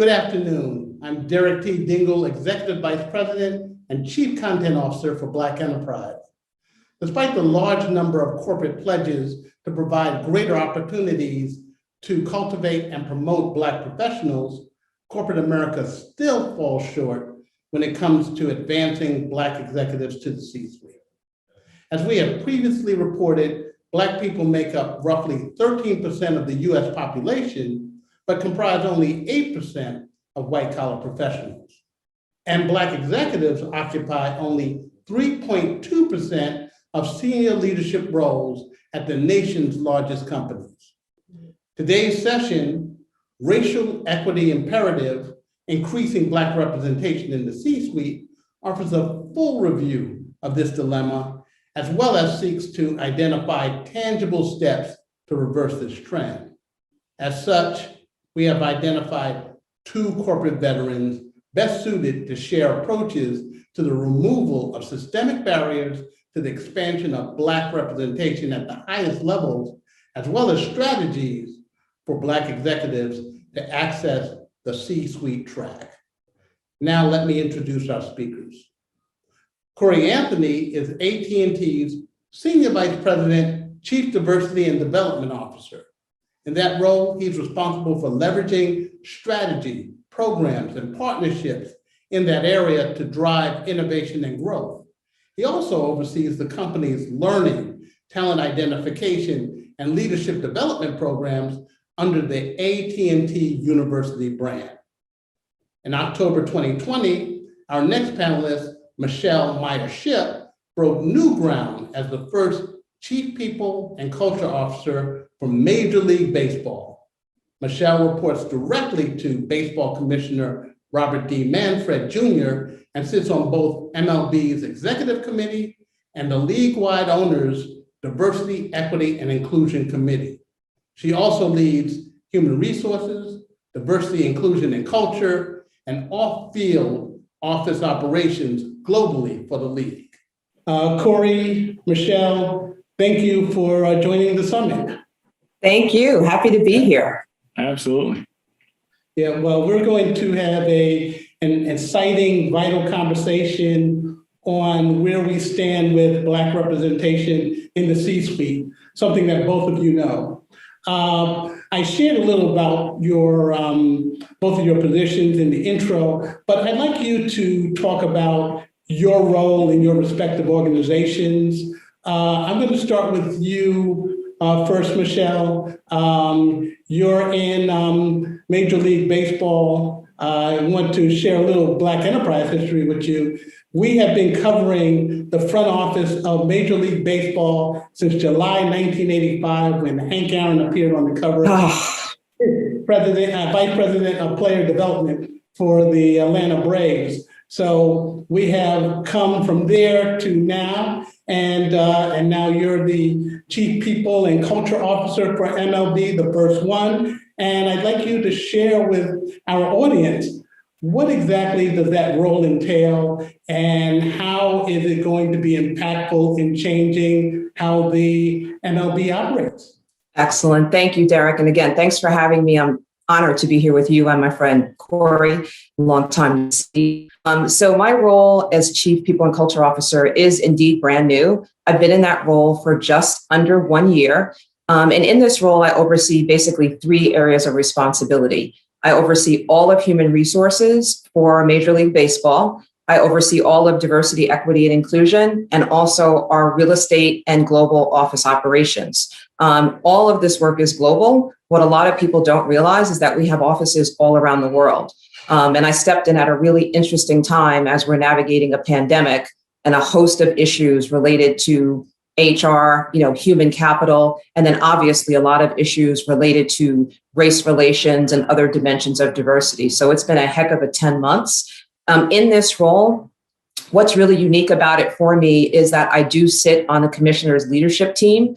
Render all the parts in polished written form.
Good afternoon. I'm Derek T. Dingle, Executive Vice President and Chief Content Officer for Black Enterprise. Despite the large number of corporate pledges to provide greater opportunities to cultivate and promote Black professionals, corporate America still falls short when it comes to advancing Black executives to the C-suite. As we have previously reported, Black people make up roughly 13% of the US population, but comprise only 8% of white-collar professionals. And Black executives occupy only 3.2% of senior leadership roles at the nation's largest companies. Today's session, Racial Equity Imperative, Increasing Black Representation in the C-suite, offers a full review of this dilemma, as well as seeks to identify tangible steps to reverse this trend. As such, we have identified two corporate veterans best suited to share approaches to the removal of systemic barriers to the expansion of Black representation at the highest levels, as well as strategies for Black executives to access the C-suite track. Now let me introduce our speakers. Corey Anthony is AT&T's Senior Vice President, Chief Diversity and Development Officer. In that role, he's responsible for leveraging strategy, programs, and partnerships in that area to drive innovation and growth. He also oversees the company's learning, talent identification, and leadership development programs under the AT&T University brand. In October 2020, our next panelist, Michele Meyer-Shipp, broke new ground as the first Chief People and Culture Officer for Major League Baseball. Michele reports directly to Baseball Commissioner Robert D. Manfred Jr. and sits on both MLB's Executive Committee and the league-wide Owners Diversity, Equity, and Inclusion Committee. She also leads Human Resources, Diversity, Inclusion, and Culture, and off-field office operations globally for the league. Corey, Michele, thank you for joining the summit. Thank you. Happy to be here. Absolutely. Yeah, well, we're going to have an exciting, vital conversation on where we stand with Black representation in the C-suite, something that both of you know. I shared a little about your both of your positions in the intro, but I'd like you to talk about your role in your respective organizations. I'm going to start with you first, Michele. You're in Major League Baseball. I want to share a little Black enterprise history with you. We have been covering the front office of Major League Baseball since July 1985, when Hank Aaron appeared on the cover. Vice President of Player Development for the Atlanta Braves. So we have come from there to now, and now you're the Chief People and Culture Officer for MLB, the first one. And I'd like you to share with our audience, what exactly does that role entail, and how is it going to be impactful in changing how the MLB operates? Excellent. Thank you, Derek. And again, thanks for having me. I'm honored to be here with you and my friend Corey, long time to see. So my role as Chief People and Culture Officer is indeed brand new. I've been in that role for just under 1 year. And in this role, I oversee basically 3 areas of responsibility. I oversee all of human resources for Major League Baseball. I oversee all of diversity, equity, and inclusion, and also our real estate and global office operations. All of this work is global. What a lot of people don't realize is that we have offices all around the world. And I stepped in at a really interesting time as we're navigating a pandemic and a host of issues related to HR, human capital, and then obviously a lot of issues related to race relations and other dimensions of diversity. So it's been a heck of a 10 months. In this role, what's really unique about it for me is that I do sit on the commissioner's leadership team.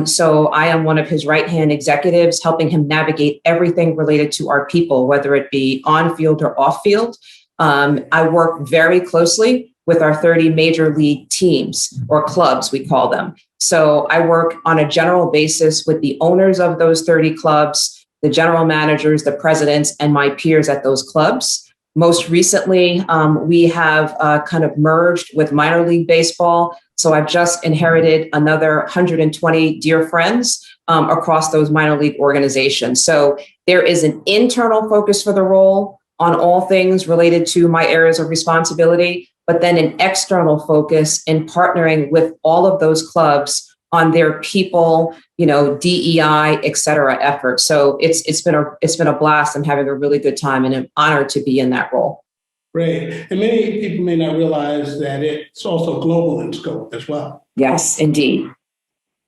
So I am one of his right-hand executives, helping him navigate everything related to our people, whether it be on-field or off-field. I work very closely with our 30 major league teams, or clubs, we call them. So I work on a general basis with the owners of those 30 clubs, the general managers, the presidents, and my peers at those clubs. Most recently, we have kind of merged with minor league baseball. So I've just inherited another 120 dear friends across those minor league organizations. So there is an internal focus for the role on all things related to my areas of responsibility, but then an external focus in partnering with all of those clubs on their people, DEI, et cetera, efforts. So it's been a blast. I'm having a really good time and I'm honored to be in that role. Great. And many people may not realize that it's also global in scope as well. Yes, indeed.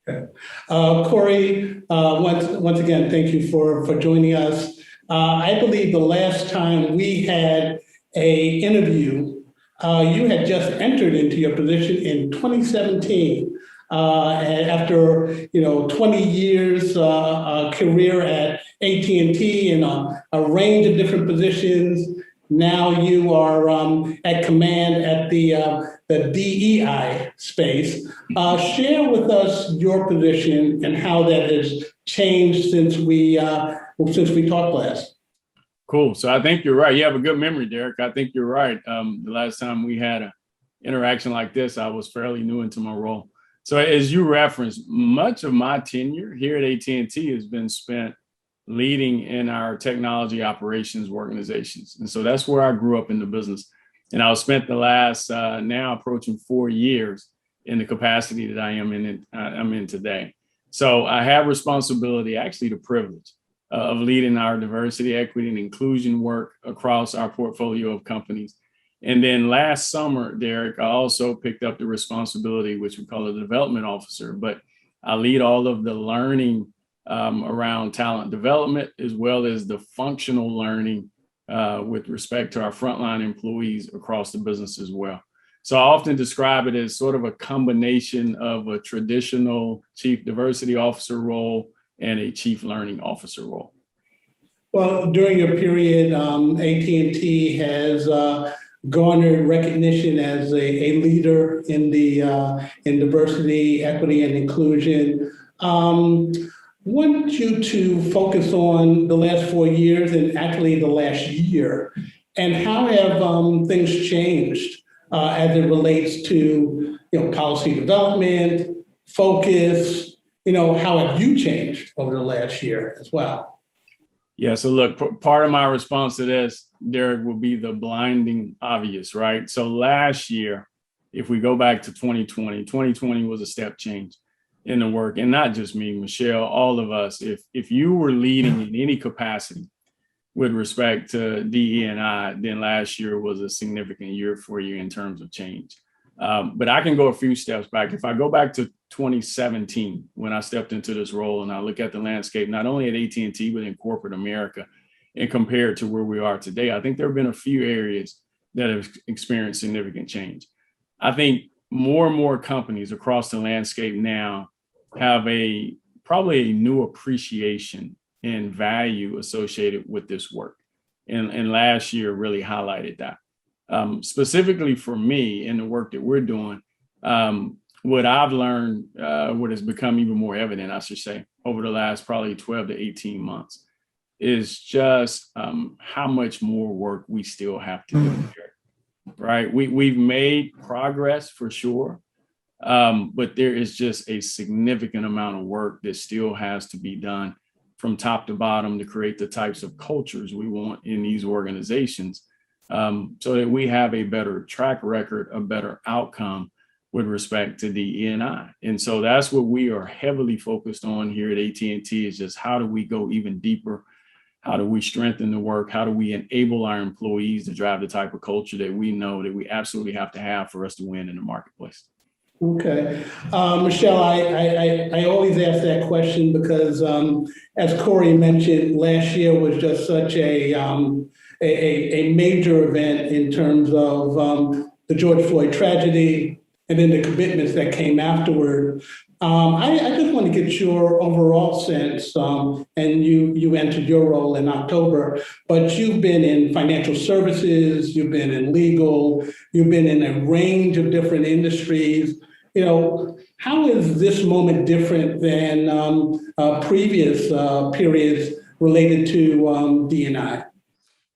Okay. Corey, once again, thank you for joining us. I believe the last time we had a interview, you had just entered into your position in 2017. And after 20 years career at AT&T in a range of different positions, now you are at command at the DEI space. Share with us your position and how that has changed since we talked last. Cool. So I think you're right. You have a good memory, Derek. I think you're right. The last time we had an interaction like this, I was fairly new into my role. So as you referenced, much of my tenure here at AT&T has been spent leading in our technology operations organizations. And so that's where I grew up in the business. And I spent the last now approaching 4 years in the capacity that I'm in today. So I have responsibility, actually the privilege of leading our diversity, equity, and inclusion work across our portfolio of companies. And then last summer, Derek, I also picked up the responsibility, which we call a development officer, but I lead all of the learning around talent development, as well as the functional learning with respect to our frontline employees across the business as well. So I often describe it as sort of a combination of a traditional chief diversity officer role and a chief learning officer role. Well, during your period, AT&T has garnered recognition as a leader in diversity, equity, and inclusion. Want you to focus on the last 4 years and actually the last year, and how have things changed as it relates to policy development, focus. How have you changed over the last year as well? Yeah, so look, part of my response to this, Derek, will be the blinding obvious, right? So last year, if we go back to 2020 was a step change in the work, and not just me, Michele, all of us. If you were leading in any capacity with respect to DE&I, then last year was a significant year for you in terms of change. But I can go a few steps back. If I go back to 2017, when I stepped into this role and I look at the landscape, not only at AT&T, but in corporate America, and compare it to where we are today, I think there have been a few areas that have experienced significant change. I think more and more companies across the landscape now have probably a new appreciation and value associated with this work. And last year really highlighted that. Specifically for me in the work that we're doing, what I've learned, what has become even more evident, I should say, over the last probably 12 to 18 months is just how much more work we still have to do here, right? We've made progress for sure, but there is just a significant amount of work that still has to be done from top to bottom to create the types of cultures we want in these organizations, so that we have a better track record, a better outcome with respect to DE&I. And so that's what we are heavily focused on here at AT&T is just how do we go even deeper? How do we strengthen the work? How do we enable our employees to drive the type of culture that we know that we absolutely have to have for us to win in the marketplace? Okay. Michele, I always ask that question because as Corey mentioned, last year was just such a major event in terms of the George Floyd tragedy and then the commitments that came afterward. I just want to get your overall sense, and you entered your role in October, but you've been in financial services, you've been in legal, you've been in a range of different industries. How is this moment different than previous periods related to D&I?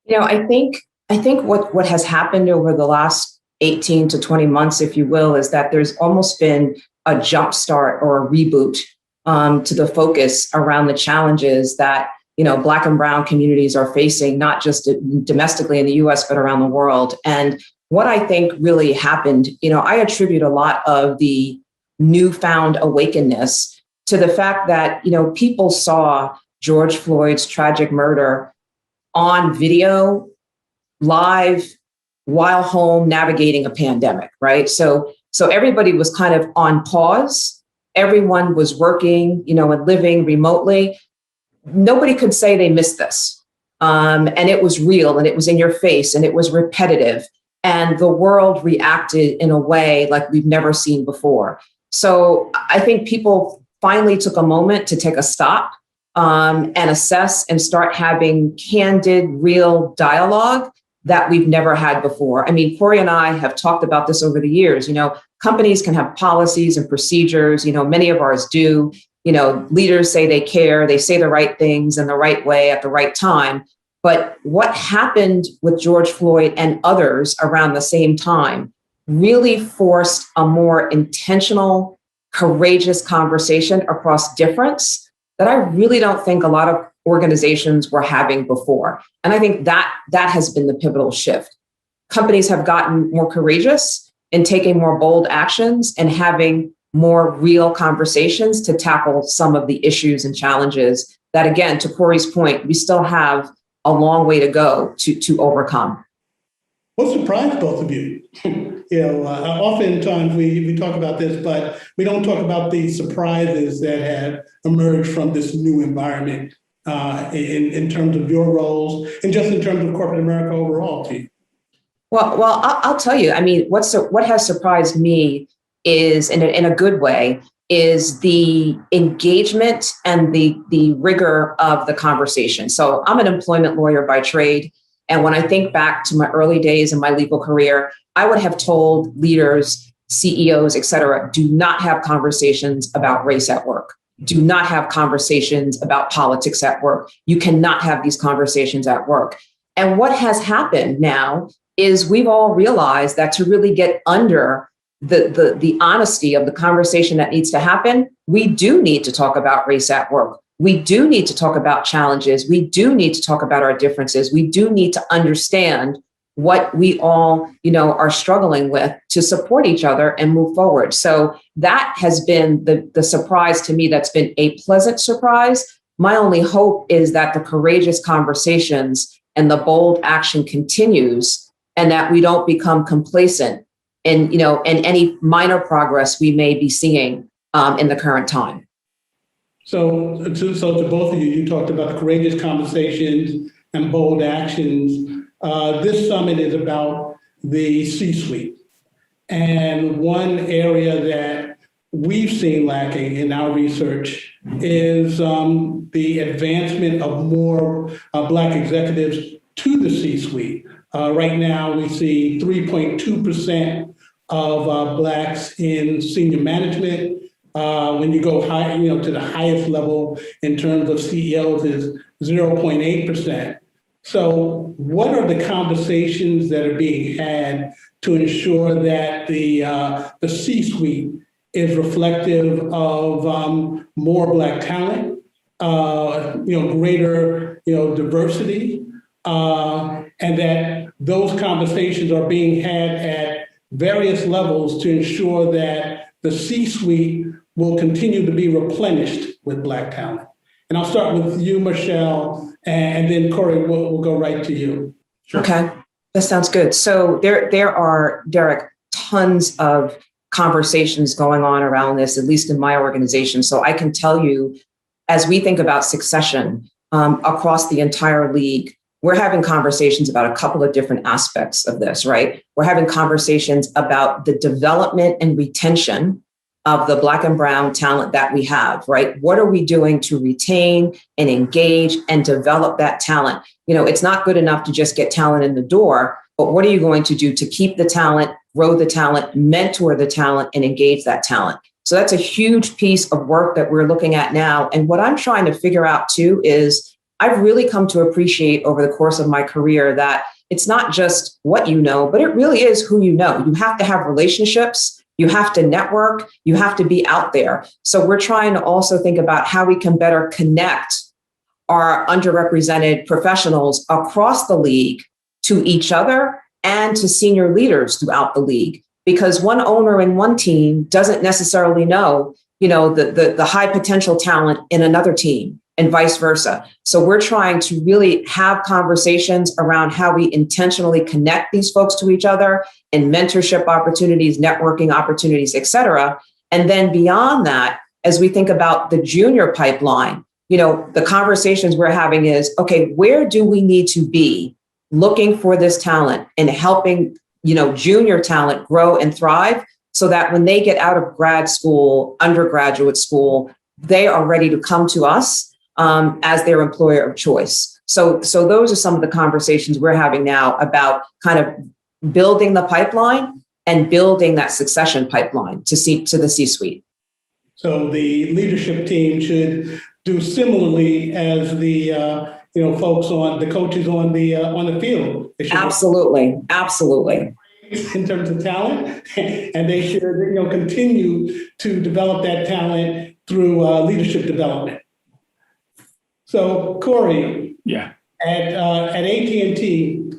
I think what has happened over the last 18 to 20 months, if you will, is that there's almost been a jumpstart or a reboot to the focus around the challenges that Black and Brown communities are facing, not just domestically in the US, but around the world. And what I think really happened, I attribute a lot of the newfound awakeness to the fact that, people saw George Floyd's tragic murder on video, live, while home navigating a pandemic, right? So everybody was kind of on pause. Everyone was working, and living remotely. Nobody could say they missed this. And it was real, and it was in your face, and it was repetitive. And the world reacted in a way like we've never seen before. So I think people finally took a moment to take a stop and assess and start having candid, real dialogue that we've never had before. I mean, Corey and I have talked about this over the years. Companies can have policies and procedures, many of ours do. Leaders say they care, they say the right things in the right way at the right time. But what happened with George Floyd and others around the same time really forced a more intentional, courageous conversation across difference that I really don't think a lot of organizations were having before. And I think that has been the pivotal shift. Companies have gotten more courageous in taking more bold actions and having more real conversations to tackle some of the issues and challenges that, again, to Corey's point, we still have a long way to go to overcome. What surprised both of you? Oftentimes we talk about this, but we don't talk about the surprises that have emerged from this new environment in terms of your roles and just in terms of corporate America overall, Chief. Well, I'll tell you. I mean, what has surprised me is, in a good way, is the engagement and the rigor of the conversation. So I'm an employment lawyer by trade. And when I think back to my early days in my legal career, I would have told leaders, CEOs, et cetera, do not have conversations about race at work. Do not have conversations about politics at work. You cannot have these conversations at work. And what has happened now is we've all realized that to really get under the honesty of the conversation that needs to happen, we do need to talk about race at work. We do need to talk about challenges. We do need to talk about our differences. We do need to understand what we all, are struggling with to support each other and move forward. So that has been the surprise to me. That's been a pleasant surprise. My only hope is that the courageous conversations and the bold action continues, and that we don't become complacent in any minor progress we may be seeing in the current time. So to both of you, you talked about courageous conversations and bold actions. This summit is about the C-suite. And one area that we've seen lacking in our research is the advancement of more Black executives to the C-suite. Right now, we see 3.2% of Blacks in senior management. When you go high, to the highest level in terms of CEOs is 0.8%. So what are the conversations that are being had to ensure that the C-suite is reflective of more Black talent, greater diversity, and that those conversations are being had at various levels to ensure that the C-suite will continue to be replenished with Black talent? And I'll start with you, Michele, and then Corey, we'll go right to you. Sure. Okay, that sounds good. So there are, Derek, tons of conversations going on around this, at least in my organization. So I can tell you, as we think about succession across the entire league, we're having conversations about a couple of different aspects of this, right? We're having conversations about the development and retention of the Black and Brown talent that we have, right? What are we doing to retain and engage and develop that talent? It's not good enough to just get talent in the door, but what are you going to do to keep the talent, grow the talent, mentor the talent, and engage that talent? So that's a huge piece of work that we're looking at now. And what I'm trying to figure out too is, I've really come to appreciate over the course of my career that it's not just what you know, but it really is who you know. You have to have relationships, you have to network, you have to be out there. So we're trying to also think about how we can better connect our underrepresented professionals across the league to each other and to senior leaders throughout the league. Because one owner in one team doesn't necessarily know, the high potential talent in another team and vice versa. So we're trying to really have conversations around how we intentionally connect these folks to each other in mentorship opportunities, networking opportunities, et cetera. And then beyond that, as we think about the junior pipeline, the conversations we're having is, okay, where do we need to be looking for this talent and helping, junior talent grow and thrive so that when they get out of grad school, undergraduate school, they are ready to come to us as their employer of choice. So those are some of the conversations we're having now about kind of building the pipeline and building that succession pipeline to the C-suite. So the leadership team should do similarly as the the coaches on the field. Absolutely. In terms of talent, and they should continue to develop that talent through leadership development. So Corey, yeah, at AT&T,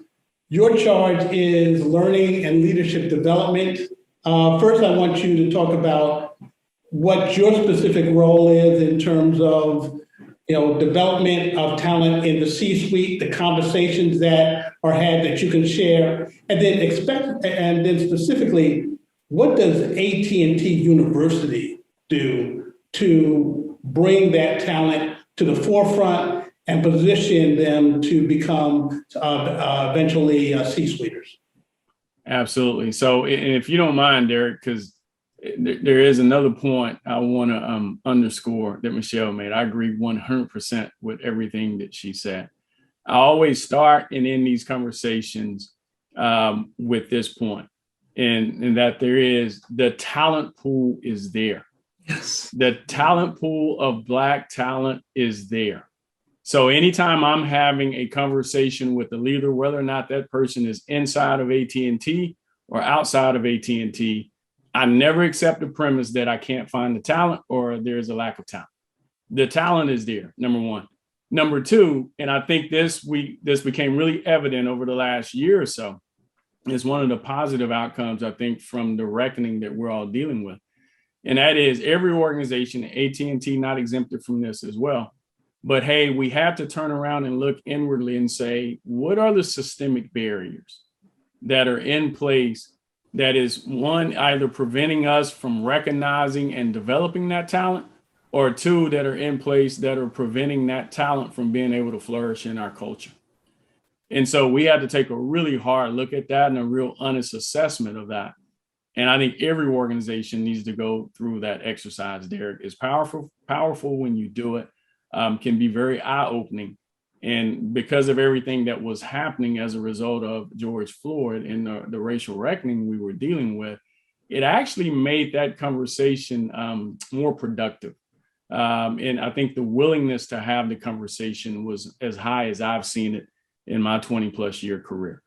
your charge is learning and leadership development. First, I want you to talk about what your specific role is in terms of development of talent in the C-suite, the conversations that are had that you can share, and then specifically, what does AT&T University do to bring that talent to the forefront and position them to become eventually C-suiters? Absolutely. So if you don't mind, Derek, because there is another point I want to underscore that Michele made. I agree 100% with everything that she said. I always start and end these conversations with this point, and that there is the talent pool is there. Yes. The talent pool of Black talent is there. So anytime I'm having a conversation with a leader, whether or not that person is inside of AT&T or outside of AT&T, I never accept the premise that I can't find the talent or there's a lack of talent. The talent is there, number one. Number two, and I think this became really evident over the last year or so, is one of the positive outcomes, I think, from the reckoning that we're all dealing with. And that is every organization, AT&T not exempted from this as well. But hey, we have to turn around and look inwardly and say, what are the systemic barriers that are in place that is, one, either preventing us from recognizing and developing that talent, or two, that are in place that are preventing that talent from being able to flourish in our culture. And so we had to take a really hard look at that and a real honest assessment of that. And I think every organization needs to go through that exercise, Derek. It's powerful when you do it, can be very eye-opening. And because of everything that was happening as a result of George Floyd and the racial reckoning we were dealing with, it actually made that conversation more productive. And I think the willingness to have the conversation was as high as I've seen it in my 20 plus year career.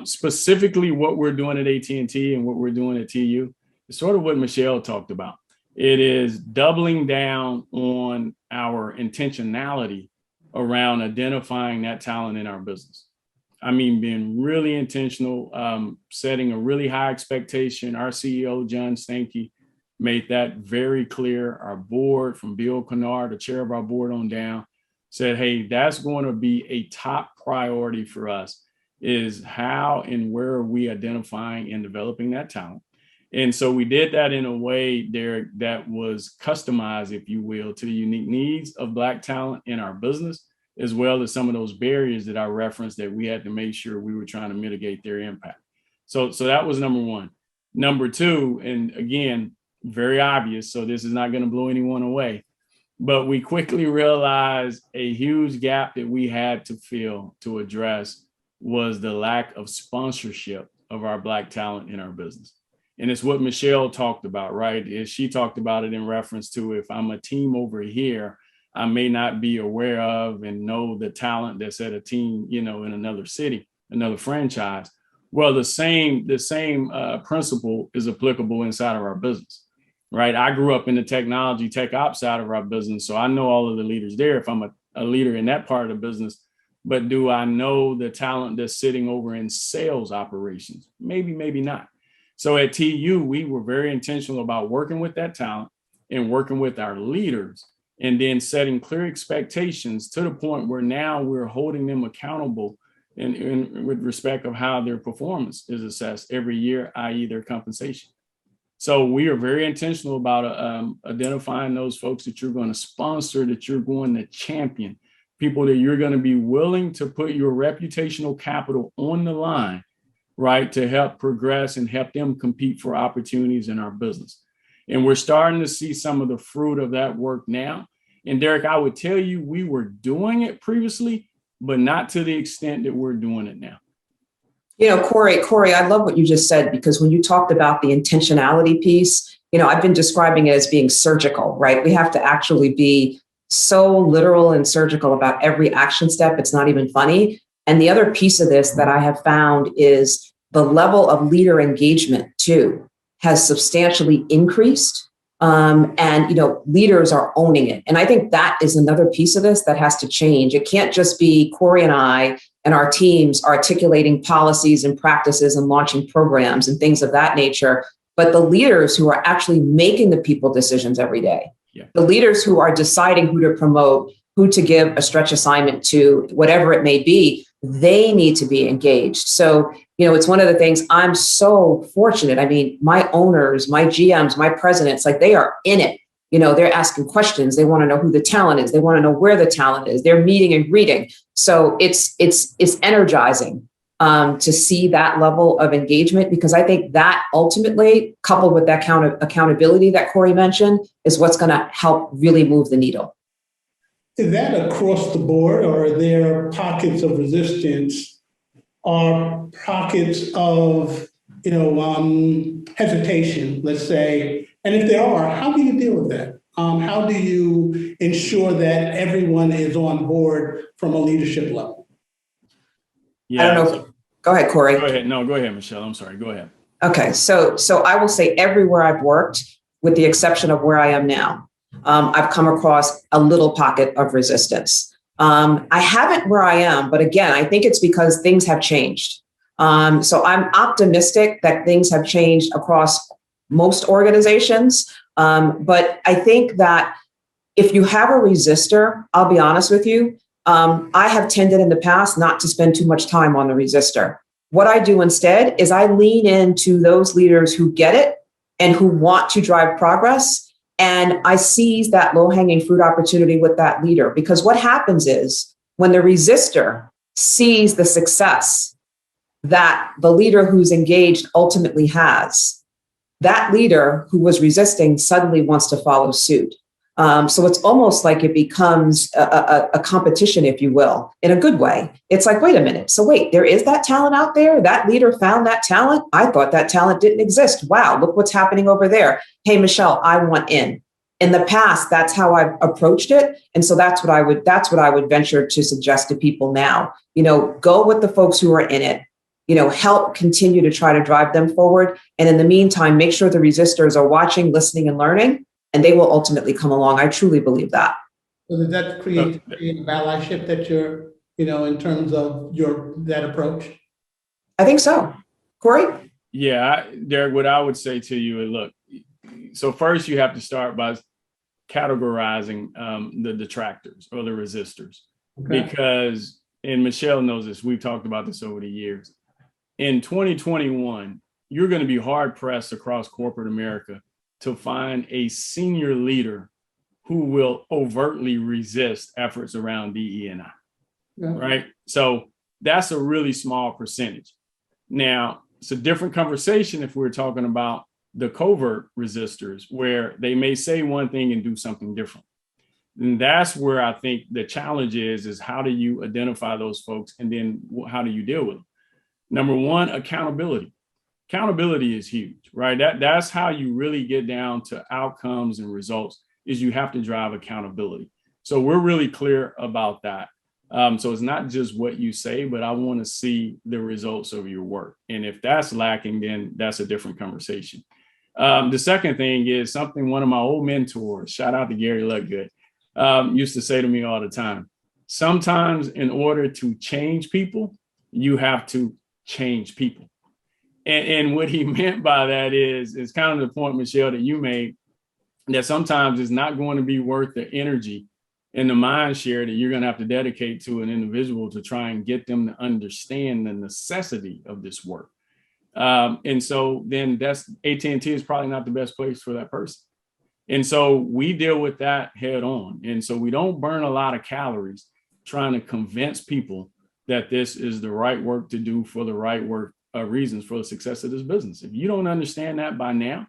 Specifically what we're doing at AT&T and what we're doing at TU is sort of what Michele talked about. It is doubling down on our intentionality around identifying that talent in our business. I mean, being really intentional, setting a really high expectation. Our CEO, John Stankey, made that very clear. Our board, from Bill Kennard, the chair of our board on down, said, hey, that's going to be a top priority for us, is how and where are we identifying and developing that talent. And so we did that in a way, Derek, that was customized, if you will, to the unique needs of Black talent in our business, as well as some of those barriers that I referenced that we had to make sure we were trying to mitigate their impact. So that was number one. Number two, and again, very obvious, so this is not going to blow anyone away, but we quickly realized a huge gap that we had to fill, to address, was the lack of sponsorship of our Black talent in our business. And it's what Michele talked about, right? She talked about it in reference to, if I'm a team over here, I may not be aware of and know the talent that's at a team, in another city, another franchise. Well, the same principle is applicable inside of our business, right? I grew up in the technology, tech ops side of our business, so I know all of the leaders there if I'm a leader in that part of the business. But do I know the talent that's sitting over in sales operations? Maybe, maybe not. So at TU, we were very intentional about working with that talent and working with our leaders, and then setting clear expectations to the point where now we're holding them accountable in with respect of how their performance is assessed every year, i.e. their compensation. So we are very intentional about identifying those folks that you're going to sponsor, that you're going to champion, people that you're going to be willing to put your reputational capital on the line, right, to help progress and help them compete for opportunities in our business. And we're starting to see some of the fruit of that work now. And Derek, I would tell you, we were doing it previously, but not to the extent that we're doing it now. Corey, I love what you just said, because when you talked about the intentionality piece, I've been describing it as being surgical, right? We have to actually be so literal and surgical about every action step. It's not even funny. And the other piece of this that I have found is the level of leader engagement too has substantially increased. Leaders are owning it. And I think that is another piece of this that has to change. It can't just be Corey and I and our teams articulating policies and practices and launching programs and things of that nature, but the leaders who are actually making the people decisions every day. Yeah. The leaders who are deciding who to promote, who to give a stretch assignment to, whatever it may be, they need to be engaged. So, it's one of the things I'm so fortunate. I mean, my owners, my GMs, my presidents, they are in it. They're asking questions. They want to know who the talent is. They want to know where the talent is. They're meeting and greeting. So it's energizing to see that level of engagement, because I think that ultimately, coupled with that accountability that Corey mentioned, is what's going to help really move the needle. Is that across the board, or are there pockets of resistance or pockets of, hesitation, let's say? And if there are, how do you deal with that? How do you ensure that everyone is on board from a leadership level? Yeah. I don't know. Go ahead, Corey. Go ahead. No, go ahead, Michele. I'm sorry. Go ahead. Okay. So I will say everywhere I've worked, with the exception of where I am now, I've come across a little pocket of resistance. I haven't where I am, but again, I think it's because things have changed. So I'm optimistic that things have changed across most organizations. But I think that if you have a resistor, I'll be honest with you, I have tended in the past not to spend too much time on the resistor. What I do instead is I lean into those leaders who get it and who want to drive progress. And I seize that low-hanging fruit opportunity with that leader, because what happens is when the resistor sees the success that the leader who's engaged ultimately has, that leader who was resisting suddenly wants to follow suit. So it's almost like it becomes a competition, if you will, in a good way. It's like, wait a minute. So wait, there is that talent out there. That leader found that talent. I thought that talent didn't exist. Wow, look what's happening over there. Hey, Michele, I want in. In the past, that's how I've approached it. And so that's what I would venture to suggest to people now. Go with the folks who are in it. Help continue to try to drive them forward. And in the meantime, make sure the resistors are watching, listening, and learning, and they will ultimately come along. I truly believe that. So does that create allyship that you're, in terms of that approach? I think so. Corey? Yeah, Derek, what I would say to you is, look, so first you have to start by categorizing the detractors or the resistors. Okay. Because, and Michele knows this, we've talked about this over the years. In 2021, you're going to be hard pressed across corporate America to find a senior leader who will overtly resist efforts around DE&I, right? So that's a really small percentage. Now, it's a different conversation if we're talking about the covert resistors, where they may say one thing and do something different. And that's where I think the challenge is how do you identify those folks, and then how do you deal with them? Number one, accountability. Accountability is huge, right? That's how you really get down to outcomes and results, is you have to drive accountability. So we're really clear about that. So it's not just what you say, but I want to see the results of your work. And if that's lacking, then that's a different conversation. The second thing is something one of my old mentors, shout out to Gary Ludgood, used to say to me all the time. Sometimes in order to change people, you have to change people. And what he meant by that is kind of the point, Michele, that you made, that sometimes it's not going to be worth the energy and the mind share that you're going to have to dedicate to an individual to try and get them to understand the necessity of this work. And so then that's AT&T is probably not the best place for that person. And so we deal with that head on. And so we don't burn a lot of calories trying to convince people that this is the right work to do for the right work reasons for the success of this business. If you don't understand that by now,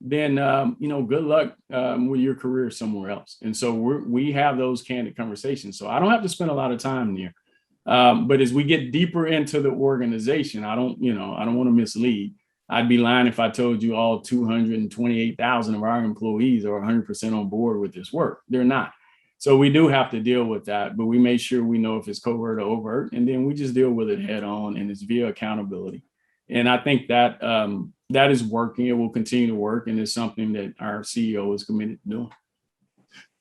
then good luck with your career somewhere else. And so we have those candid conversations. So I don't have to spend a lot of time there. But as we get deeper into the organization, I don't want to mislead. I'd be lying if I told you all 228,000 of our employees are 100% on board with this work. They're not. So we do have to deal with that, but we make sure we know if it's covert or overt, and then we just deal with it head on, and it's via accountability. And I think that that is working. It will continue to work, and it's something that our CEO is committed to doing.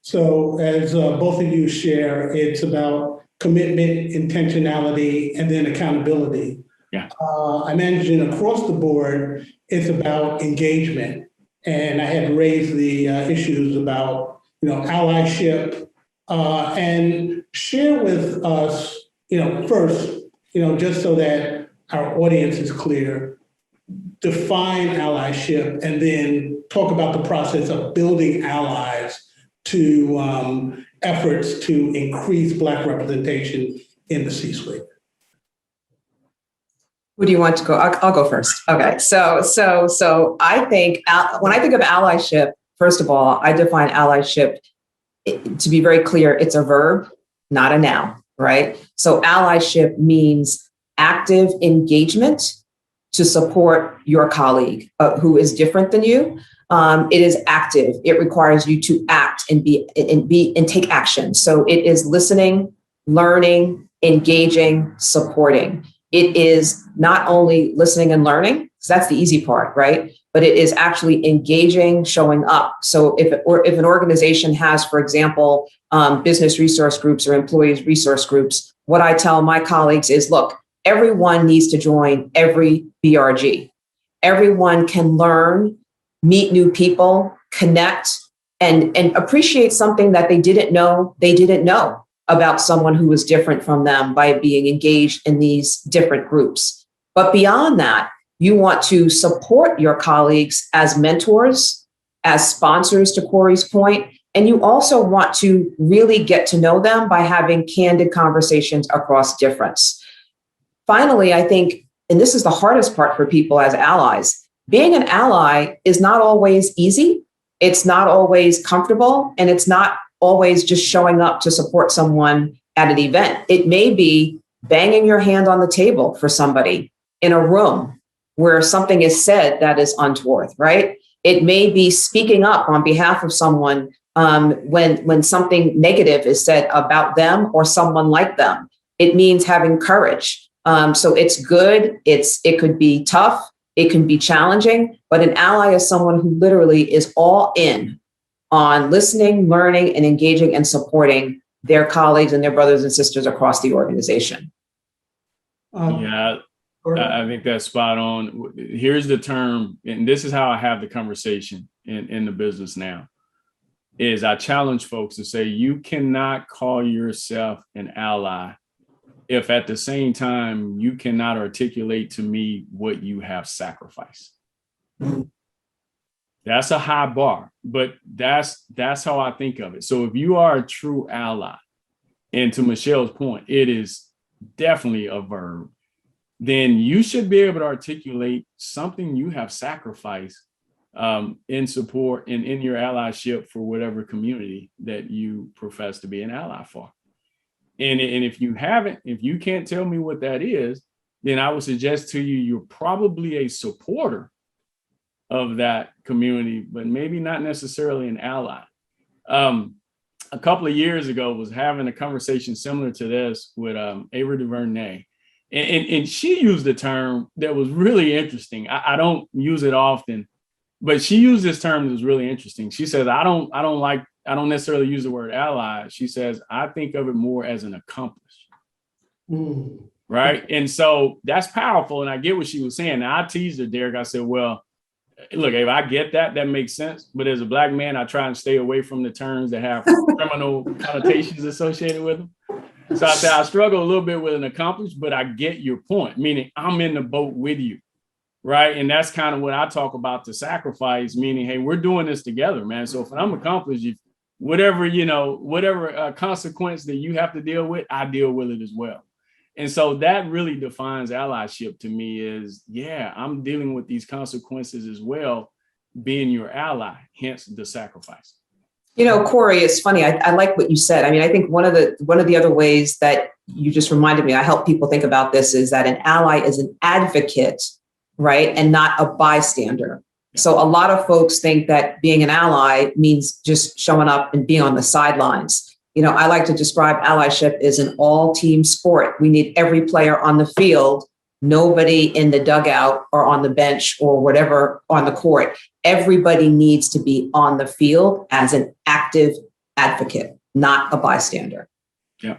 So as both of you share, it's about commitment, intentionality, and then accountability. Yeah. I mentioned across the board, it's about engagement. And I had raised the issues about, allyship, and share with us, first, just so that our audience is clear, define allyship, and then talk about the process of building allies to efforts to increase Black representation in the C-suite. Who do you want to go? I'll go first. Okay. So I think when I think of allyship, first of all, I define allyship, to be very clear, it's a verb, not a noun, right? So allyship means active engagement to support your colleague who is different than you. It is active. It requires you to act and take action. So it is listening, learning, engaging, supporting. It is not only listening and learning, because that's the easy part, right? But it is actually engaging, showing up. So if an organization has, for example, business resource groups or employees resource groups, what I tell my colleagues is, look, everyone needs to join every BRG. Everyone can learn, meet new people, connect, and appreciate something that they didn't know about someone who was different from them by being engaged in these different groups. But beyond that, you want to support your colleagues as mentors, as sponsors, to Corey's point, and you also want to really get to know them by having candid conversations across difference. Finally, I think, and this is the hardest part for people as allies, being an ally is not always easy, it's not always comfortable, and it's not always just showing up to support someone at an event. It may be banging your hand on the table for somebody in a room where something is said that is untoward, right? It may be speaking up on behalf of someone when something negative is said about them or someone like them. It means having courage. So it's good. It could be tough. It can be challenging, but an ally is someone who literally is all in on listening, learning, and engaging and supporting their colleagues and their brothers and sisters across the organization. I think that's spot on. Here's the term, and this is how I have the conversation in the business now, is I challenge folks to say, you cannot call yourself an ally if at the same time you cannot articulate to me what you have sacrificed. That's a high bar, but that's how I think of it. So if you are a true ally, and to Michele's point, it is definitely a verb, then you should be able to articulate something you have sacrificed in support and in your allyship for whatever community that you profess to be an ally for. And if you haven't, if you can't tell me what that is, then I would suggest to you, you're probably a supporter of that community, but maybe not necessarily an ally. a couple of years ago was having a conversation similar to this with Ava DuVernay. And she used a term that was really interesting. I don't use it often, but she used this term that was really interesting. She says, I don't necessarily use the word ally. She says, I think of it more as an accomplice. Right. And so that's powerful. And I get what she was saying. Now, I teased her, Derek. I said, well, look, if I get that, that makes sense. But as a Black man, I try and stay away from the terms that have criminal connotations associated with them. So I said, I struggle a little bit with an accomplice, but I get your point, meaning I'm in the boat with you. Right. And that's kind of what I talk about, the sacrifice, meaning, hey, we're doing this together, man. So if I'm accomplished, whatever consequence that you have to deal with, I deal with it as well. And so that really defines allyship to me is, yeah, I'm dealing with these consequences as well, being your ally, hence the sacrifice. Corey, it's funny. I like what you said. I mean, I think one of the other ways that you just reminded me, I help people think about this, is that an ally is an advocate, right? And not a bystander. So a lot of folks think that being an ally means just showing up and being on the sidelines. I like to describe allyship as an all-team sport. We need every player on the field, nobody in the dugout or on the bench or whatever on the court. Everybody needs to be on the field as an active advocate, not a bystander. Yeah.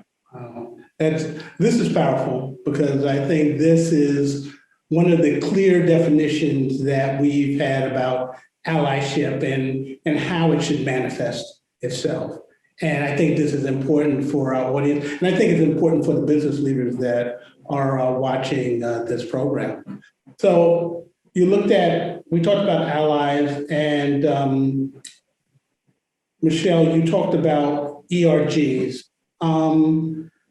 This is powerful, because I think this is one of the clear definitions that we've had about allyship and how it should manifest itself. And I think this is important for our audience. And I think it's important for the business leaders that are watching this program. So we talked about allies, and Michele, you talked about ERGs.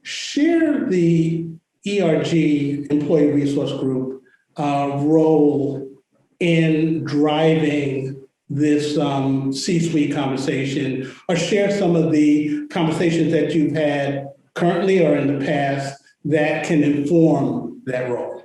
Share the ERG, Employee Resource Group, role in driving this C-suite conversation, or share some of the conversations that you've had currently or in the past that can inform that role.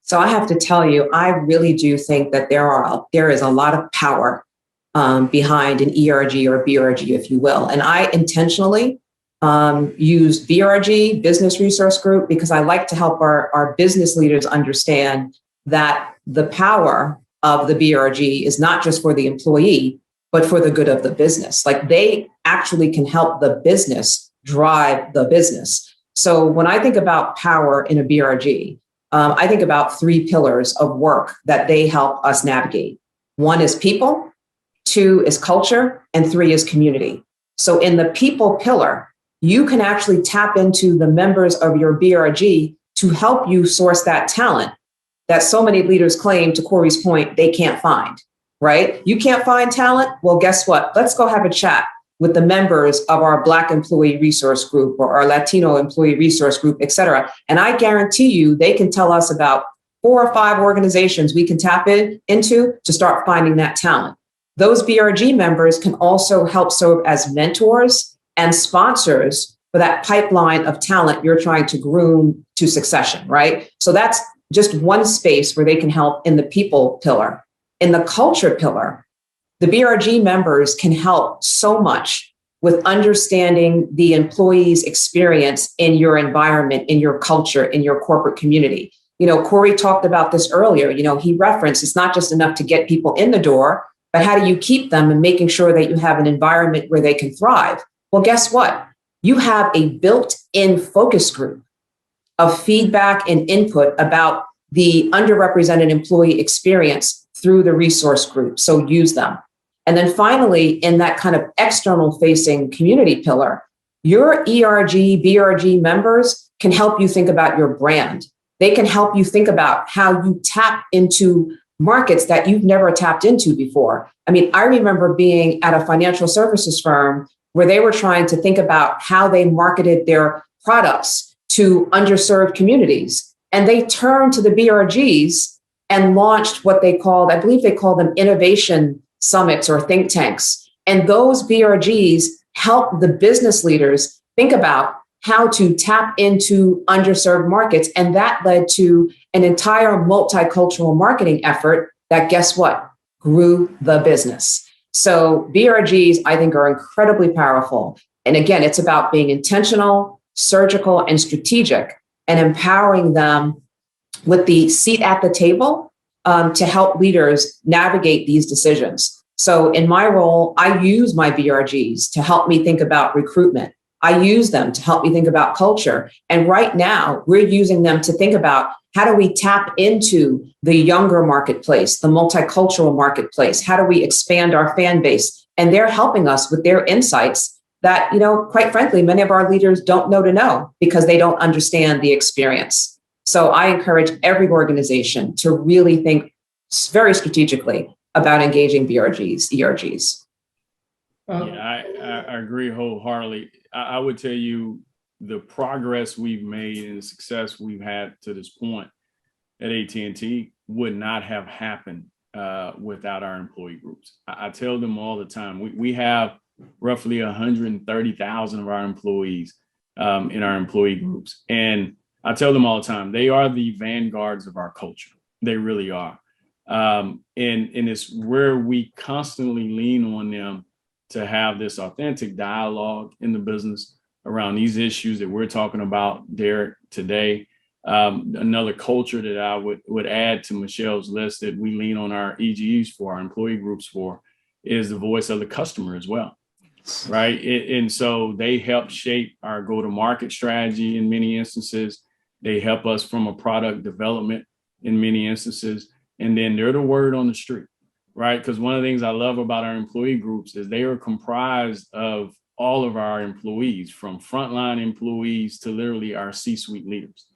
So I have to tell you, I really do think that there is a lot of power behind an ERG or a BRG, if you will. And I intentionally use BRG, Business Resource Group, because I like to help our business leaders understand that the power of the BRG is not just for the employee, but for the good of the business. Like, they actually can help the business drive the business. So when I think about power in a BRG, I think about 3 pillars of work that they help us navigate. 1 is people, 2 is culture, and 3 is community. So in the people pillar, you can actually tap into the members of your BRG to help you source that talent that so many leaders claim, to Corey's point, they can't find, right? You can't find talent? Well, guess what? Let's go have a chat with the members of our Black Employee Resource Group or our Latino Employee Resource Group, et cetera. And I guarantee you, they can tell us about 4 or 5 organizations we can tap into to start finding that talent. Those BRG members can also help serve as mentors and sponsors for that pipeline of talent you're trying to groom to succession, right? So that's just one space where they can help in the people pillar. In the culture pillar, the BRG members can help so much with understanding the employee's experience in your environment, in your culture, in your corporate community. Corey talked about this earlier. He referenced it's not just enough to get people in the door, but how do you keep them and making sure that you have an environment where they can thrive? Well, guess what? You have a built-in focus group of feedback and input about the underrepresented employee experience through the resource group. So use them. And then finally, in that kind of external facing community pillar, your ERG, BRG members can help you think about your brand. They can help you think about how you tap into markets that you've never tapped into before. I mean, I remember being at a financial services firm where they were trying to think about how they marketed their products to underserved communities. And they turned to the BRGs and launched what they called, I believe they called them innovation summits or think tanks. And those BRGs help the business leaders think about how to tap into underserved markets. And that led to an entire multicultural marketing effort that, guess what, grew the business. So BRGs, I think, are incredibly powerful. And again, it's about being intentional, surgical, and strategic, and empowering them with the seat at the table to help leaders navigate these decisions. So in my role, I use my BRGs to help me think about recruitment. I use them to help me think about culture. And right now, we're using them to think about how do we tap into the younger marketplace, the multicultural marketplace? How do we expand our fan base? And they're helping us with their insights that, quite frankly, many of our leaders don't know because they don't understand the experience. So I encourage every organization to really think very strategically about engaging BRGs, ERGs. Yeah, I agree wholeheartedly. I would tell you the progress we've made and the success we've had to this point at AT&T would not have happened without our employee groups. I tell them all the time, we have roughly 130,000 of our employees in our employee groups. And I tell them all the time, they are the vanguards of our culture. They really are. And it's where we constantly lean on them to have this authentic dialogue in the business around these issues that we're talking about there today. Another culture that I would add to Michele's list that we lean on our EGs for, our employee groups for, is the voice of the customer as well, right? And so they help shape our go-to-market strategy in many instances. They help us from a product development in many instances. And then they're the word on the street, right? Because one of the things I love about our employee groups is they are comprised of all of our employees, from frontline employees to literally our C-suite leaders.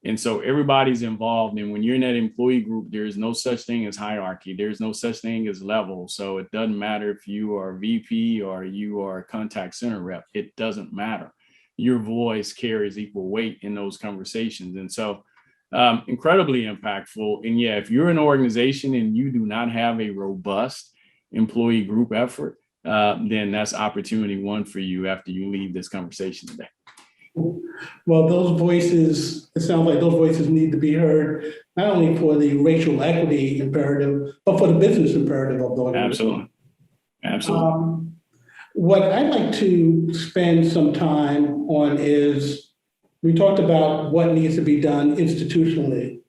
And so everybody's involved. And when you're in that employee group, there is no such thing as hierarchy. There's no such thing as level. So it doesn't matter if you are VP or you are a contact center rep. It doesn't matter. Your voice carries equal weight in those conversations. And so incredibly impactful. And yeah, if you're an organization and you do not have a robust employee group effort, then that's opportunity one for you after you leave this conversation today. Well, those voices, it sounds like those voices need to be heard, not only for the racial equity imperative, but for the business imperative of the organization. Absolutely. What I'd like to spend some time on is, we talked about what needs to be done institutionally,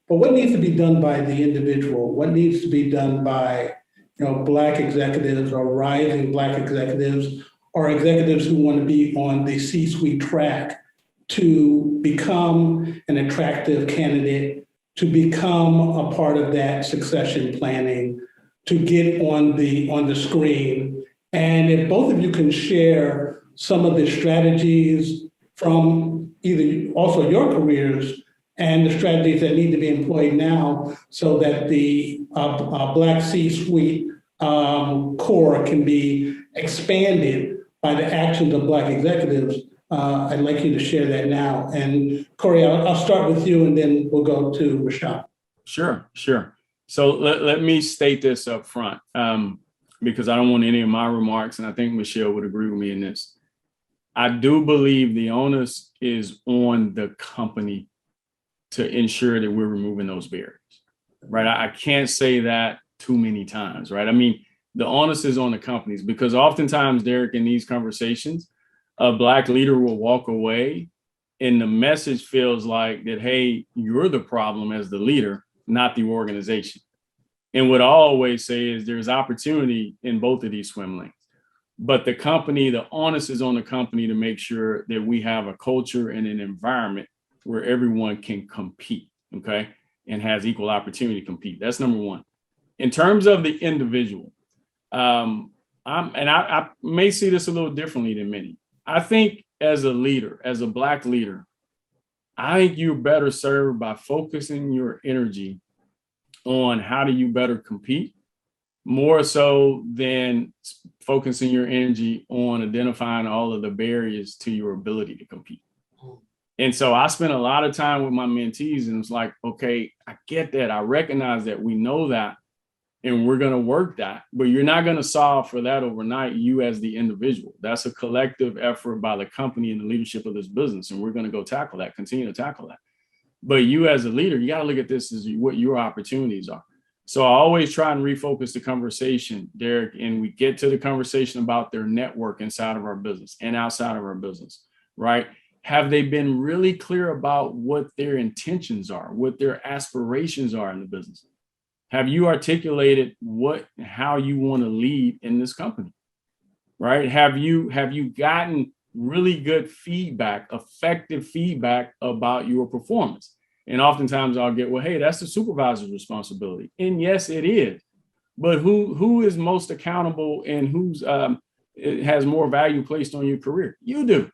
but what needs to be done by the individual? What needs to be done by, Black executives or rising Black executives, or executives who want to be on the C-suite track to become an attractive candidate, to become a part of that succession planning, to get on the screen? And if both of you can share some of the strategies from either also your careers and the strategies that need to be employed now so that the Black C-suite core can be expanded by the actions of Black executives, I'd like you to share that now. And Corey, I'll start with you and then we'll go to Rashad. Sure. So let me state this up front because I don't want any of my remarks, and I think Michele would agree with me in this. I do believe the onus is on the company to ensure that we're removing those barriers, right? I can't say that too many times, right? I mean, the onus is on the companies because oftentimes, Derek, in these conversations, a Black leader will walk away and the message feels like that, hey, you're the problem as the leader, not the organization. And what I always say is there's opportunity in both of these swim lanes. But the company, the onus is on the company to make sure that we have a culture and an environment where everyone can compete, okay, and has equal opportunity to compete. That's number one. In terms of the individual, I may see this a little differently than many. I think as a leader, as a Black leader, I think you're better served by focusing your energy on how do you better compete, more so than focusing your energy on identifying all of the barriers to your ability to compete. And so I spent a lot of time with my mentees and it's like, okay, I get that. I recognize that, we know that, and we're going to work that, but you're not going to solve for that overnight, you as the individual. That's a collective effort by the company and the leadership of this business. And we're going to go tackle that, continue to tackle that. But you as a leader, you got to look at this as what your opportunities are. So I always try and refocus the conversation, Derek, and we get to the conversation about their network inside of our business and outside of our business, right? Have they been really clear about what their intentions are, what their aspirations are in the business? Have you articulated how you want to lead in this company, right? Have you gotten really good feedback, effective feedback about your performance? And oftentimes I'll get, well, hey, that's the supervisor's responsibility. And yes, it is. But who is most accountable and who's has more value placed on your career? You do.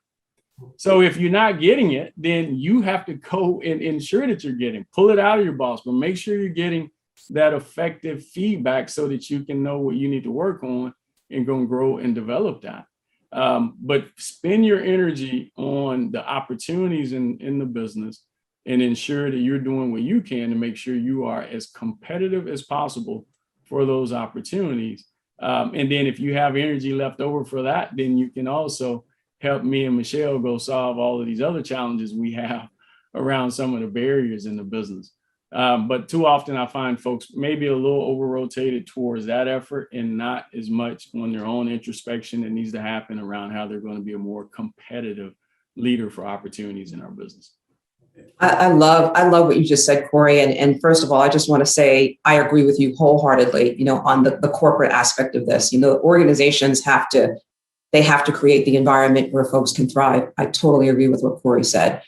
So if you're not getting it, then you have to go and ensure that you're getting, pull it out of your boss, but make sure you're getting that effective feedback so that you can know what you need to work on and go and grow and develop that. But spend your energy on the opportunities in the business and ensure that you're doing what you can to make sure you are as competitive as possible for those opportunities. And then if you have energy left over for that, then you can also help me and Michele go solve all of these other challenges we have around some of the barriers in the business. But too often I find folks maybe a little over-rotated towards that effort and not as much on their own introspection that needs to happen around how they're going to be a more competitive leader for opportunities in our business. I love what you just said, Corey. And first of all, I just want to say I agree with you wholeheartedly, on the corporate aspect of this. Organizations have to create the environment where folks can thrive. I totally agree with what Corey said.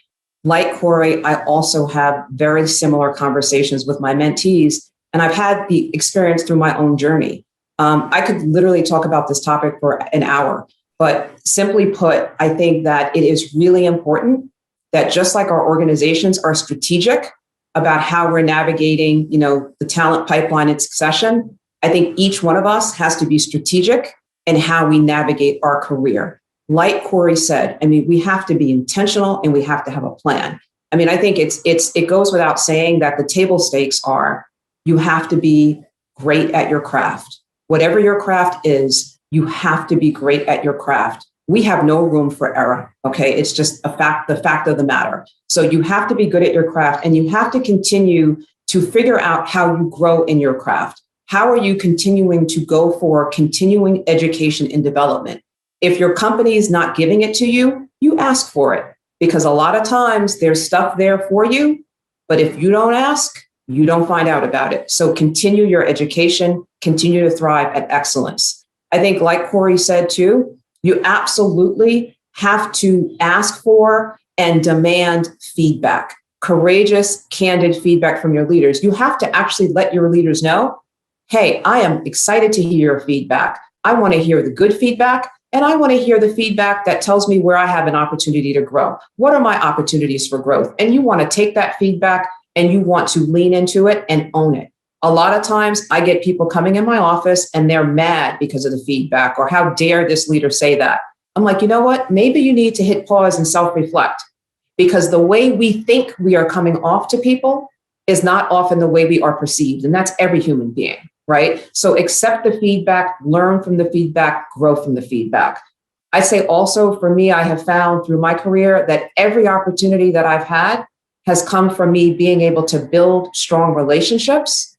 Like Corey, I also have very similar conversations with my mentees, and I've had the experience through my own journey. I could literally talk about this topic for an hour, but simply put, I think that it is really important that just like our organizations are strategic about how we're navigating, the talent pipeline and succession, I think each one of us has to be strategic in how we navigate our career. Like Corey said, we have to be intentional and we have to have a plan. I think it goes without saying that the table stakes are you have to be great at your craft. Whatever your craft is, you have to be great at your craft. We have no room for error. Okay. It's just the fact of the matter. So you have to be good at your craft and you have to continue to figure out how you grow in your craft. How are you continuing to go for continuing education and development? If your company is not giving it to you, you ask for it because a lot of times there's stuff there for you, but if you don't ask, you don't find out about it. So continue your education, continue to thrive at excellence. I think like Corey said too, you absolutely have to ask for and demand feedback, courageous, candid feedback from your leaders. You have to actually let your leaders know, hey, I am excited to hear your feedback. I want to hear the good feedback. And I want to hear the feedback that tells me where I have an opportunity to grow. What are my opportunities for growth? And you want to take that feedback and you want to lean into it and own it. A lot of times I get people coming in my office and they're mad because of the feedback or how dare this leader say that. I'm like, you know what? Maybe you need to hit pause and self-reflect because the way we think we are coming off to people is not often the way we are perceived. And that's every human being, right? So accept the feedback, learn from the feedback, grow from the feedback. I say also for me, I have found through my career that every opportunity that I've had has come from me being able to build strong relationships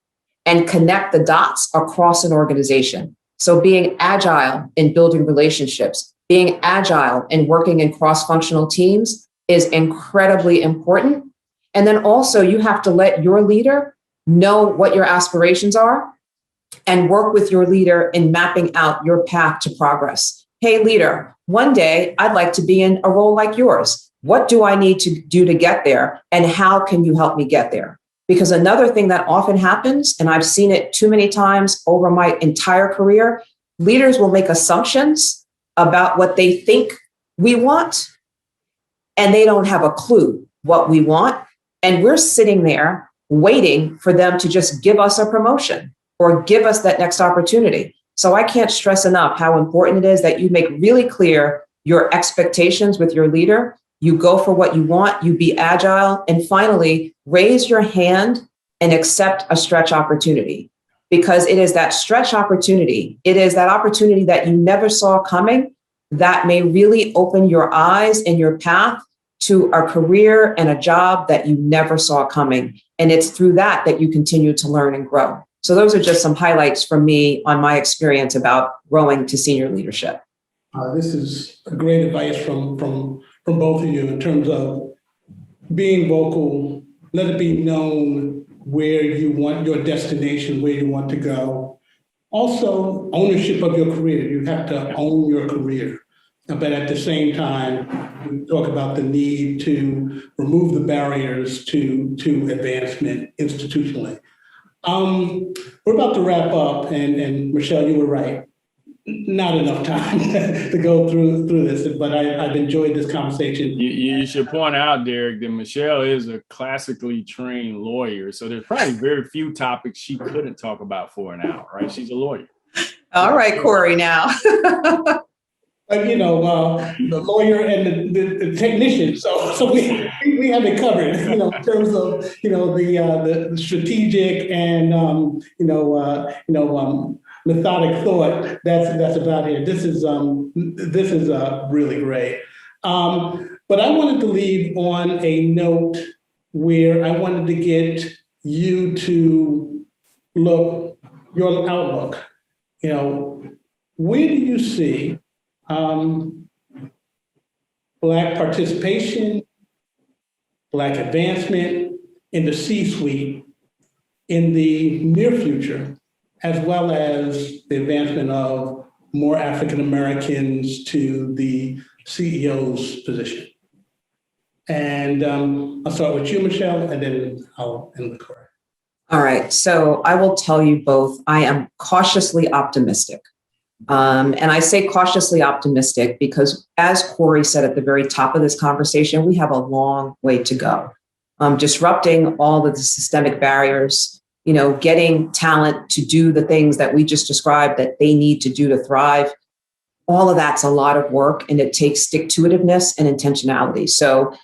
and connect the dots across an organization. So being agile in building relationships, being agile in working in cross-functional teams is incredibly important. And then also you have to let your leader know what your aspirations are and work with your leader in mapping out your path to progress. Hey, leader, one day I'd like to be in a role like yours. What do I need to do to get there? And how can you help me get there? Because another thing that often happens, and I've seen it too many times over my entire career, leaders will make assumptions about what they think we want, and they don't have a clue what we want. And we're sitting there waiting for them to just give us a promotion or give us that next opportunity. So I can't stress enough how important it is that you make really clear your expectations with your leader. You go for what you want, you be agile, and finally, raise your hand and accept a stretch opportunity. Because it is that stretch opportunity, it is that opportunity that you never saw coming that may really open your eyes and your path to a career and a job that you never saw coming. And it's through that that you continue to learn and grow. So those are just some highlights from me on my experience about growing to senior leadership. This is a great advice from both of you in terms of being vocal. Let it be known where you want your destination, where you want to go. Also, ownership of your career. You have to own your career. But at the same time, we talk about the need to remove the barriers to advancement institutionally. We're about to wrap up, and Michele, you were right. Not enough time to go through this, but I've enjoyed this conversation. You should point out, Derek, that Michele is a classically trained lawyer, so there's probably very few topics she couldn't talk about for an hour, right? She's a lawyer. All right, Corey, now. The lawyer and the technician, so we have it covered, in terms of the strategic and methodic thought that's about here. This is really great. But I wanted to leave on a note where I wanted to get you to look your outlook. Where do you see Black participation, Black advancement in the C-suite in the near future, as well as the advancement of more African Americans to the CEO's position? And I'll start with you, Michele, and then I'll end with Corey. All right, so I will tell you both, I am cautiously optimistic. And I say cautiously optimistic because, as Corey said at the very top of this conversation, we have a long way to go. Disrupting all of the systemic barriers, getting talent to do the things that we just described that they need to do to thrive. All of that's a lot of work, and it takes stick-to-itiveness and intentionality. So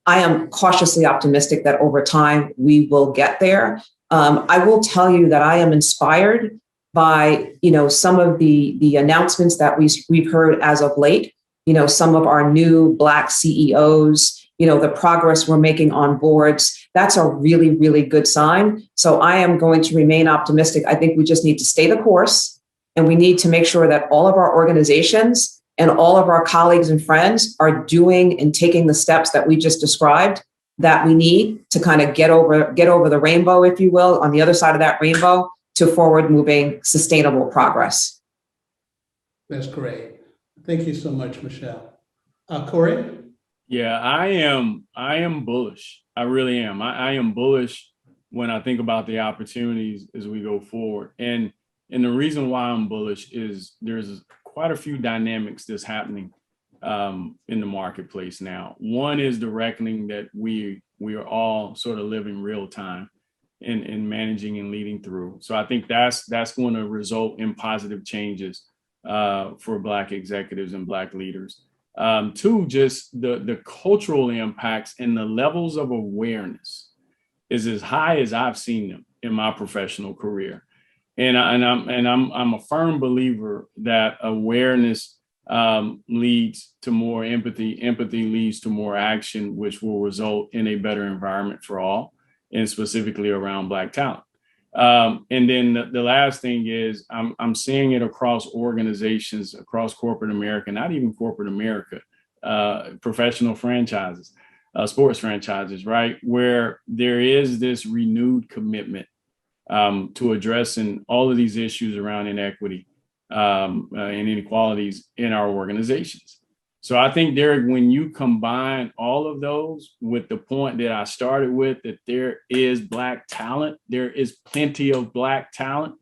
I am cautiously optimistic that over time we will get there. I will tell you that I am inspired by some of the announcements that we've heard as of late. Some of our new Black CEOs, the progress we're making on boards. That's a really, really good sign. So I am going to remain optimistic. I think we just need to stay the course, and we need to make sure that all of our organizations and all of our colleagues and friends are doing and taking the steps that we just described that we need to kind of get over the rainbow, if you will, on the other side of that rainbow, to forward-moving, sustainable progress. That's great. Thank you so much, Michele. Corey? Yeah, I am bullish. I really am. I am bullish when I think about the opportunities as we go forward. And the reason why I'm bullish is there's quite a few dynamics that's happening in the marketplace now. One is the reckoning that we are all sort of living real time in managing and leading through. So I think that's going to result in positive changes for Black executives and Black leaders. Two, just the cultural impacts and the levels of awareness is as high as I've seen them in my professional career. And I'm a firm believer that awareness leads to more empathy. Empathy leads to more action, which will result in a better environment for all, and specifically around Black talent. And then the last thing is I'm seeing it across organizations, across corporate America, not even corporate America, professional franchises, sports franchises, right? Where there is this renewed commitment to addressing all of these issues around inequity and inequalities in our organizations. So I think, Derek, when you combine all of those with the point that I started with, that there is Black talent, there is plenty of Black talent,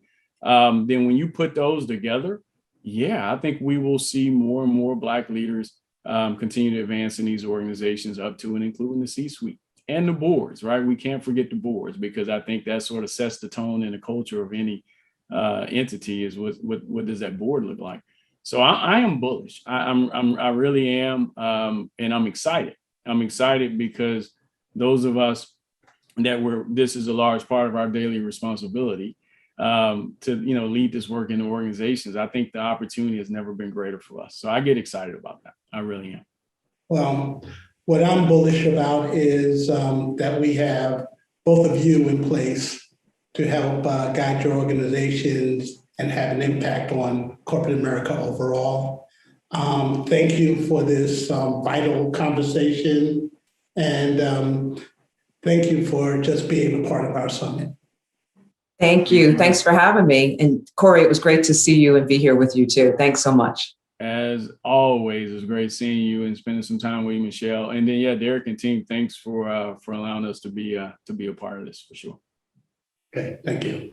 then when you put those together, yeah, I think we will see more and more Black leaders continue to advance in these organizations up to and including the C-suite and the boards, right? We can't forget the boards, because I think that sort of sets the tone and the culture of any entity is what does that board look like? So I am bullish. I really am, and I'm excited. I'm excited because those of us that this is a large part of our daily responsibility to lead this work in the organizations. I think the opportunity has never been greater for us. So I get excited about that. I really am. Well, what I'm bullish about is that we have both of you in place to help guide your organizations and have an impact on corporate America overall. Thank you for this vital conversation, and thank you for just being a part of our summit. Thank you. Thanks for having me. And Corey, it was great to see you and be here with you too. Thanks so much. As always, it was great seeing you and spending some time with you, Michele. And then, yeah, Derek and team, thanks for allowing us to be a part of this for sure. Okay, thank you.